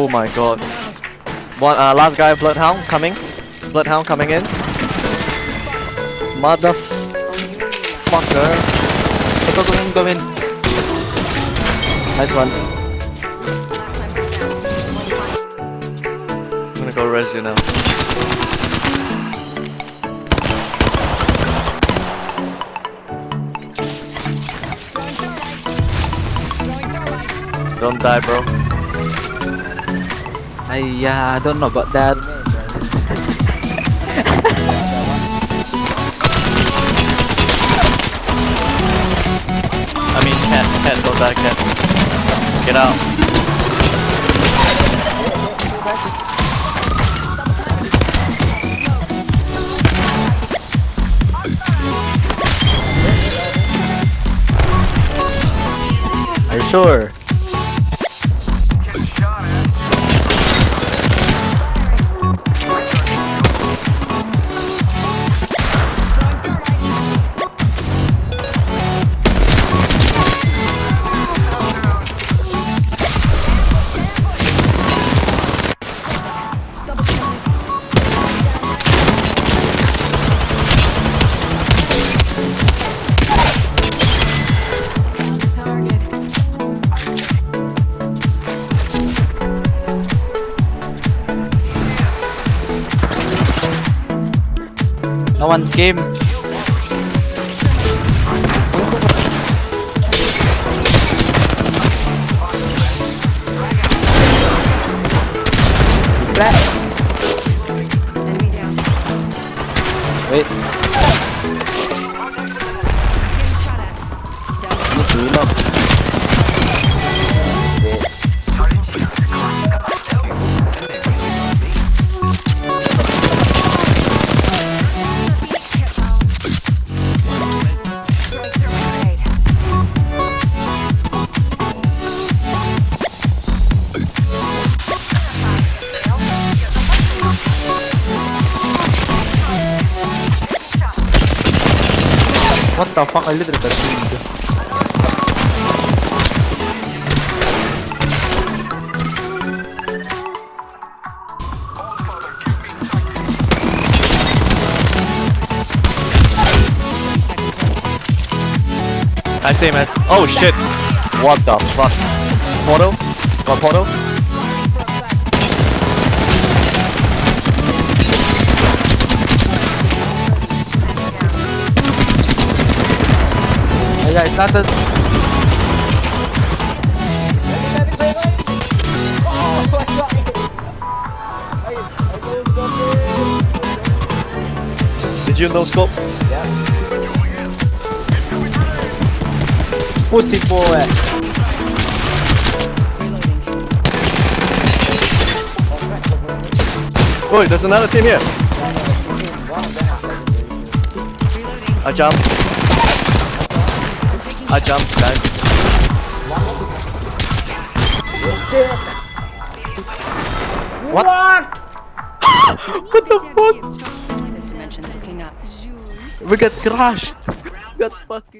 Oh my god. One last guy, Bloodhound coming. Bloodhound coming in. Motherfucker. Go in. Nice one. I'm gonna go res you now. Don't die, bro. I don't know about that. I mean, cat, don't die, cat. Get out. Are you sure? No one came. Wait. Need to reload. Wait. What the fuck? I literally got killed. I see him as. Oh shit! What the fuck? Portal? Got portal? Yeah, it's not a... Did you no scope? Yeah. Pussy boy. Oh, there's another team here. I jump. I jumped, guys. What? What the fuck? This dimension looking up. We got crushed. We got fucking...